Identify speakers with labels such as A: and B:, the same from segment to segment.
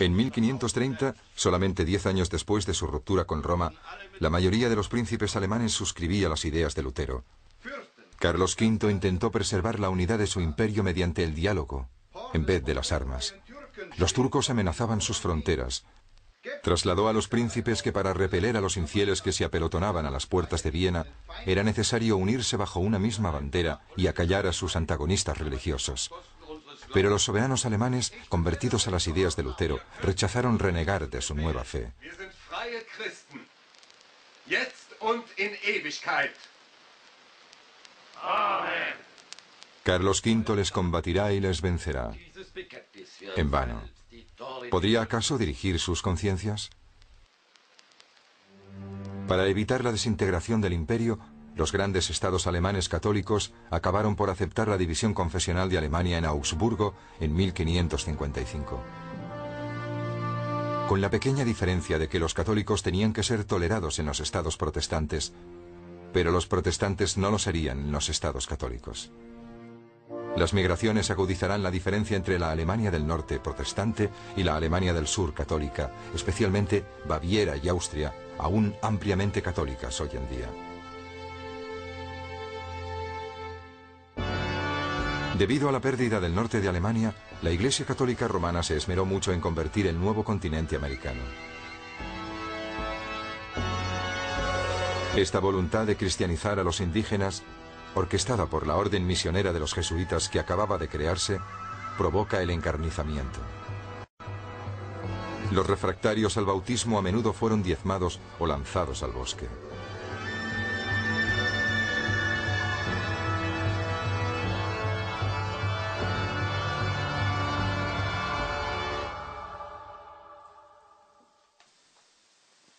A: En 1530, solamente 10 años después de su ruptura con Roma, la mayoría de los príncipes alemanes suscribía las ideas de Lutero. Carlos V intentó preservar la unidad de su imperio mediante el diálogo, en vez de las armas. Los turcos amenazaban sus fronteras. Trasladó a los príncipes que para repeler a los infieles que se apelotonaban a las puertas de Viena, era necesario unirse bajo una misma bandera y acallar a sus antagonistas religiosos. Pero los soberanos alemanes, convertidos a las ideas de Lutero, rechazaron renegar de su nueva fe. Carlos V les combatirá y les vencerá. En vano. ¿Podría acaso dirigir sus conciencias? Para evitar la desintegración del imperio, los grandes estados alemanes católicos acabaron por aceptar la división confesional de Alemania en Augsburgo en 1555. Con la pequeña diferencia de que los católicos tenían que ser tolerados en los estados protestantes, pero los protestantes no lo serían en los estados católicos. Las migraciones agudizarán la diferencia entre la Alemania del norte protestante y la Alemania del sur católica, especialmente Baviera y Austria, aún ampliamente católicas hoy en día. Debido a la pérdida del norte de Alemania, la Iglesia Católica Romana se esmeró mucho en convertir el nuevo continente americano. Esta voluntad de cristianizar a los indígenas, orquestada por la orden misionera de los jesuitas que acababa de crearse, provoca el encarnizamiento. Los refractarios al bautismo a menudo fueron diezmados o lanzados al bosque.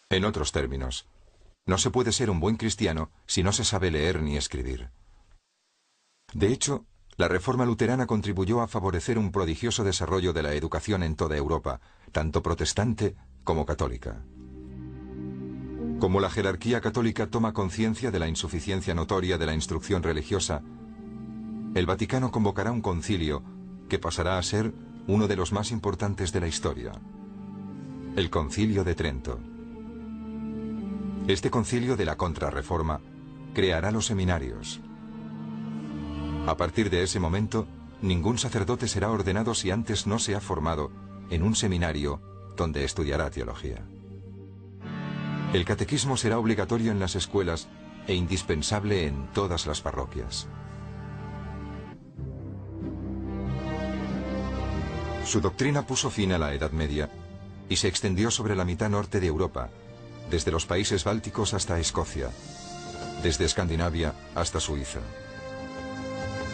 A: En otros términos, no se puede ser un buen cristiano si no se sabe leer ni escribir. De hecho, la Reforma luterana contribuyó a favorecer un prodigioso desarrollo de la educación en toda Europa, tanto protestante como católica. Como la jerarquía católica toma conciencia de la insuficiencia notoria de la instrucción religiosa, el Vaticano convocará un concilio que pasará a ser uno de los más importantes de la historia, el Concilio de Trento. Este concilio de la Contrarreforma creará los seminarios. A partir de ese momento, ningún sacerdote será ordenado si antes no se ha formado en un seminario donde estudiará teología. El catequismo será obligatorio en las escuelas e indispensable en todas las parroquias. Su doctrina puso fin a la Edad Media y se extendió sobre la mitad norte de Europa, desde los países bálticos hasta Escocia, desde Escandinavia hasta Suiza.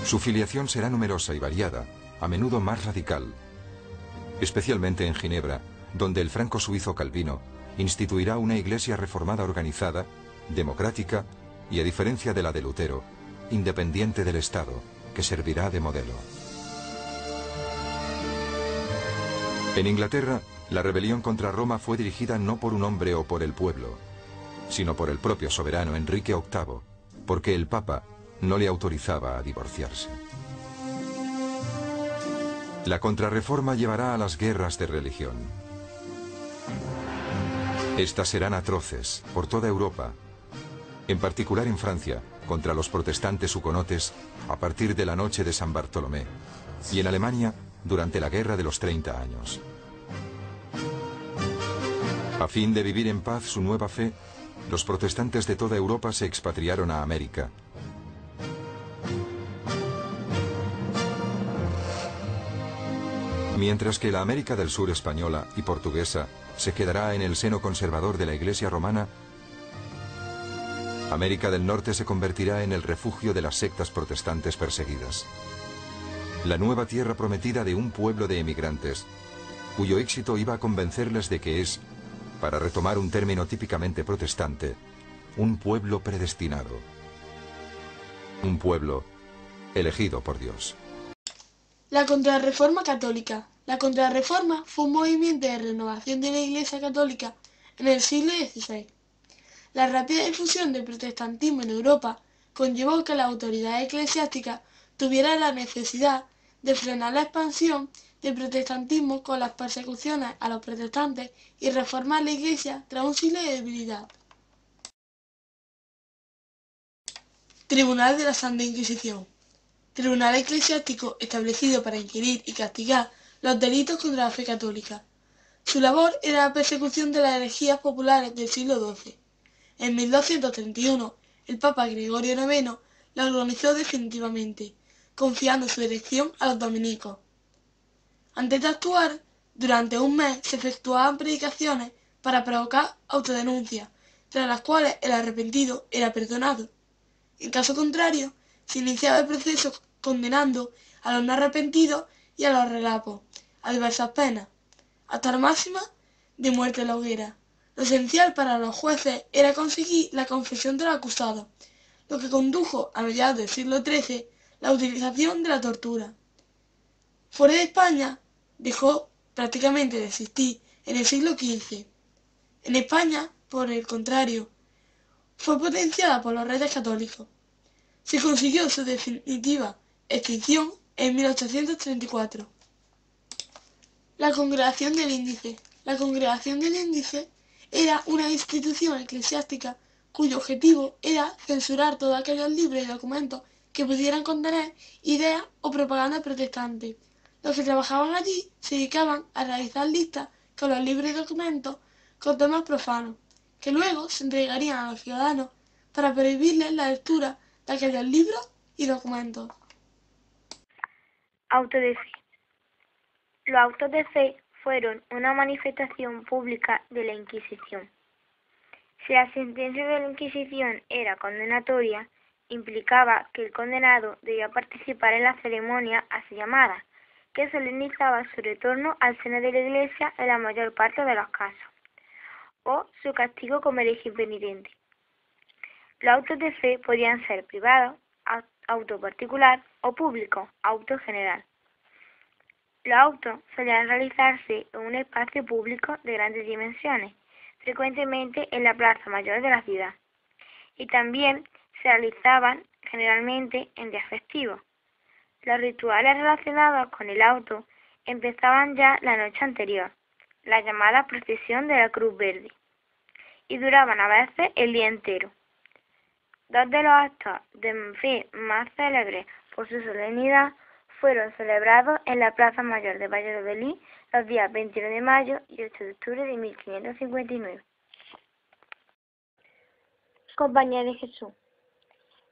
A: Su filiación será numerosa y variada, a menudo más radical, especialmente en Ginebra, donde el franco-suizo Calvino instituirá una iglesia reformada organizada, democrática y, a diferencia de la de Lutero, independiente del Estado, que servirá de modelo. En Inglaterra, la rebelión contra Roma fue dirigida no por un hombre o por el pueblo, sino por el propio soberano Enrique VIII, porque el Papa no le autorizaba a divorciarse. La Contrarreforma llevará a las guerras de religión. Estas serán atroces por toda Europa, en particular en Francia, contra los protestantes hugonotes a partir de la noche de San Bartolomé, y en Alemania durante la Guerra de los 30 años. A fin de vivir en paz su nueva fe, los protestantes de toda Europa se expatriaron a América. Mientras que la América del Sur española y portuguesa se quedará en el seno conservador de la Iglesia romana, América del Norte se convertirá en el refugio de las sectas protestantes perseguidas. La nueva tierra prometida de un pueblo de emigrantes, cuyo éxito iba a convencerles de que es, para retomar un término típicamente protestante, un pueblo predestinado. Un pueblo elegido por Dios.
B: La Contrarreforma católica. La Contrarreforma fue un movimiento de renovación de la Iglesia católica en el siglo XVI. La rápida difusión del protestantismo en Europa conllevó que la autoridad eclesiástica tuviera la necesidad de frenar la expansión del protestantismo con las persecuciones a los protestantes y reformar la Iglesia tras un siglo de debilidad. Tribunal de la Santa Inquisición. Tribunal eclesiástico establecido para inquirir y castigar los delitos contra la fe católica. Su labor era la persecución de las herejías populares del siglo XII. En 1231, el Papa Gregorio IX la organizó definitivamente, confiando su dirección a los dominicos. Antes de actuar, durante un mes se efectuaban predicaciones para provocar autodenuncias, tras las cuales el arrepentido era perdonado. En caso contrario, se iniciaba el proceso condenando a los no arrepentidos y a los relapos a diversas penas, hasta la máxima de muerte en la hoguera. Lo esencial para los jueces era conseguir la confesión del acusado, lo que condujo a mediados del siglo XIII la utilización de la tortura. Fuera de España, dejó prácticamente de existir en el siglo XV. En España, por el contrario, fue potenciada por los reyes católicos. Se consiguió su definitiva extinción en 1834. La Congregación del Índice. La Congregación del Índice era una institución eclesiástica cuyo objetivo era censurar todos aquellos libros y documentos que pudieran contener ideas o propaganda protestante. Los que trabajaban allí se dedicaban a realizar listas con los libros y documentos con temas profanos, que luego se entregarían a los ciudadanos para prohibirles la lectura de aquellos libros y documentos.
C: Auto de fe. Los autos de fe fueron una manifestación pública de la Inquisición. Si la sentencia de la Inquisición era condenatoria, implicaba que el condenado debía participar en la ceremonia así llamada, que solemnizaba su retorno al seno de la Iglesia en la mayor parte de los casos, o su castigo como hereje penitente. Los autos de fe podían ser privados, auto particular o público, auto general. Los autos solían realizarse en un espacio público de grandes dimensiones, frecuentemente en la plaza mayor de la ciudad, y también se realizaban generalmente en días festivos. Los rituales relacionados con el auto empezaban ya la noche anterior, la llamada procesión de la Cruz Verde, y duraban a veces el día entero. Dos de los actos de fe más célebres por su solemnidad fueron celebrados en la Plaza Mayor de Valladolid los días 21 de mayo y 8 de octubre de 1559. Compañía de Jesús.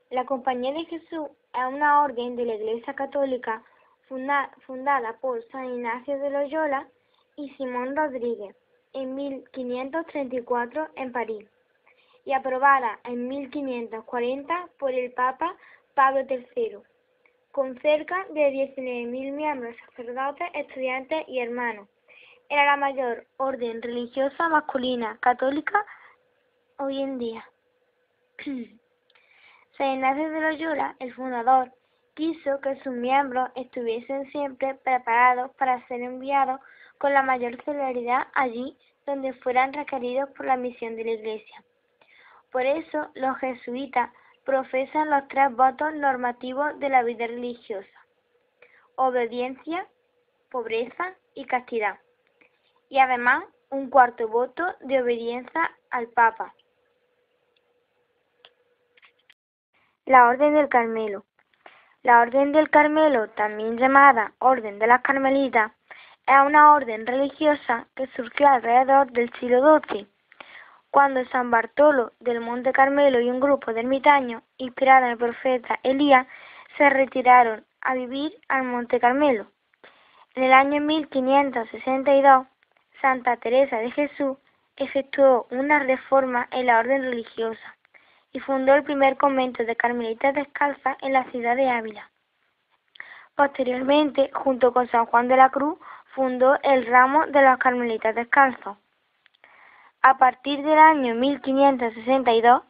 C: La Compañía de Jesús es una orden de la Iglesia Católica fundada por San Ignacio de Loyola y Simón Rodríguez en 1534 en París y aprobada en 1540 por el Papa Pablo III, con cerca de 19.000 miembros, sacerdotes, estudiantes y hermanos. Era la mayor orden religiosa masculina católica hoy en día. San Ignacio de Loyola, el fundador, quiso que sus miembros estuviesen siempre preparados para ser enviados con la mayor celeridad allí donde fueran requeridos por la misión de la Iglesia. Por eso los jesuitas profesan los 3 votos normativos de la vida religiosa: obediencia, pobreza y castidad, y además un 4.º voto de obediencia al Papa. La Orden del Carmelo. La Orden del Carmelo, también llamada Orden de las Carmelitas, es una orden religiosa que surgió alrededor del siglo XII, cuando San Bartolo del Monte Carmelo y un grupo de ermitaños, inspirados en el profeta Elías, se retiraron a vivir al Monte Carmelo. En el año 1562, Santa Teresa de Jesús efectuó una reforma en la orden religiosa y fundó el primer convento de carmelitas descalzas en la ciudad de Ávila. Posteriormente, junto con San Juan de la Cruz, fundó el ramo de los carmelitas descalzos. A partir del año 1562,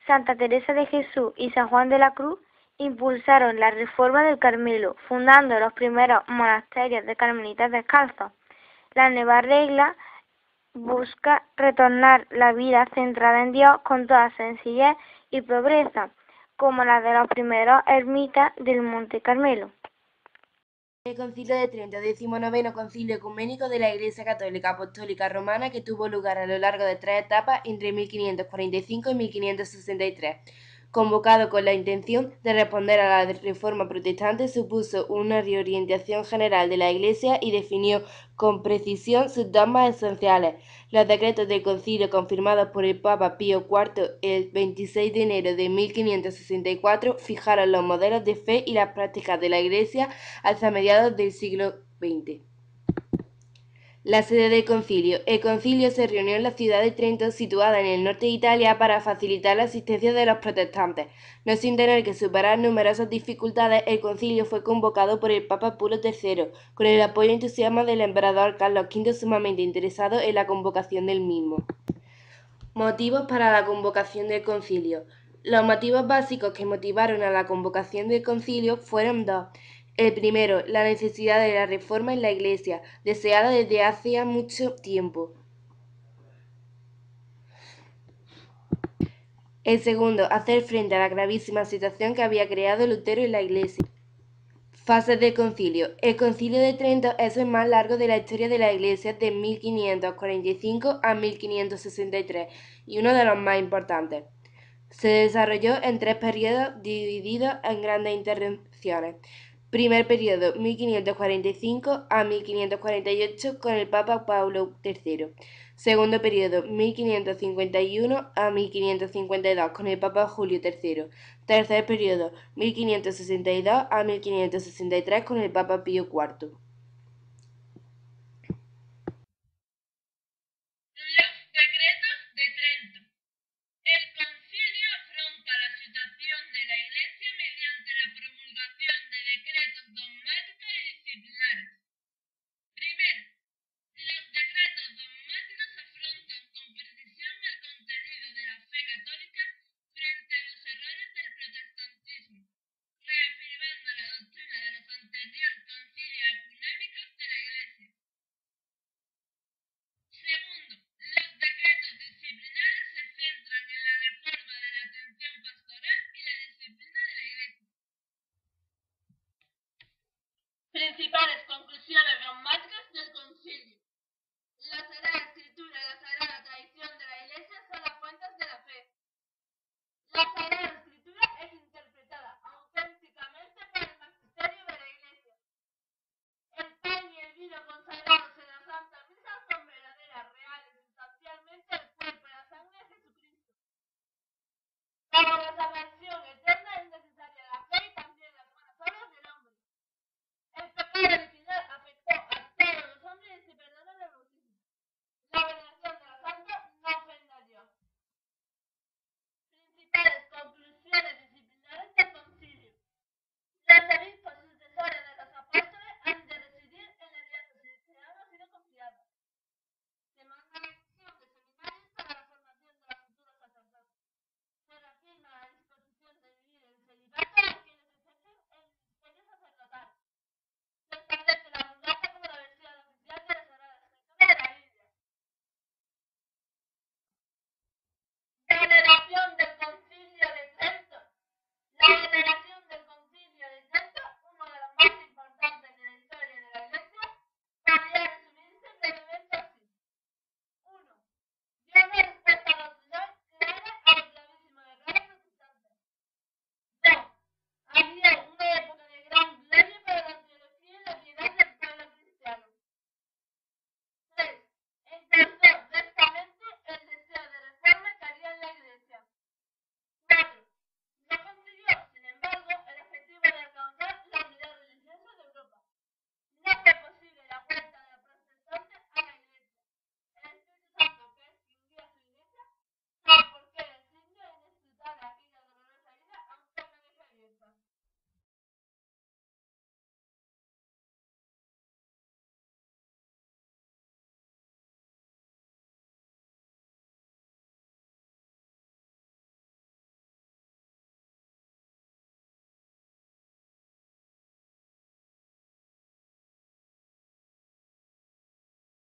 C: Santa Teresa de Jesús y San Juan de la Cruz impulsaron la reforma del Carmelo, fundando los primeros monasterios de carmelitas descalzos. La nueva regla busca retornar la vida centrada en Dios con toda sencillez y pobreza, como la de los primeros ermitas del Monte Carmelo.
D: El Concilio de Trento, 19º Concilio Ecuménico de la Iglesia Católica Apostólica Romana, que tuvo lugar a lo largo de 3 etapas entre 1545 y 1563. Convocado con la intención de responder a la Reforma Protestante, supuso una reorientación general de la Iglesia y definió con precisión sus dogmas esenciales. Los decretos del concilio confirmados por el Papa Pío IV el 26 de enero de 1564 fijaron los modelos de fe y las prácticas de la Iglesia hasta mediados del siglo XX. La sede del concilio. El concilio se reunió en la ciudad de Trento, situada en el norte de Italia, para facilitar la asistencia de los protestantes. No sin tener que superar numerosas dificultades, el concilio fue convocado por el Papa Pío III, con el apoyo y entusiasmo del emperador Carlos V, sumamente interesado en la convocación del mismo. Motivos para la convocación del concilio. Los motivos básicos que motivaron a la convocación del concilio fueron dos. El primero, la necesidad de la reforma en la Iglesia, deseada desde hacía mucho tiempo. El segundo, hacer frente a la gravísima situación que había creado Lutero en la Iglesia. Fases del concilio. El concilio de Trento es el más largo de la historia de la Iglesia de 1545 a 1563 y uno de los más importantes. Se desarrolló en 3 periodos divididos en grandes intervenciones. Primer periodo, 1545 a 1548, con el Papa Paulo III. Segundo periodo, 1551 a 1552, con el Papa Julio III. Tercer periodo, 1562 a 1563, con el Papa Pío IV.
E: Los decretos de Trento. El concilio afronta la situación de la Iglesia mediante la promulgación de decretos dogmáticos y disciplinares. Primero, los decretos dogmáticos afrontan con precisión el contenido de la fe católica frente a los errores del protestantismo, reafirmando la doctrina de los anteriores concilios ecuménicos de la Iglesia. Segundo, los decretos disciplinares se centran en la reforma de la atención pastoral y la disciplina de la Iglesia. Principales conclusiones dogmáticas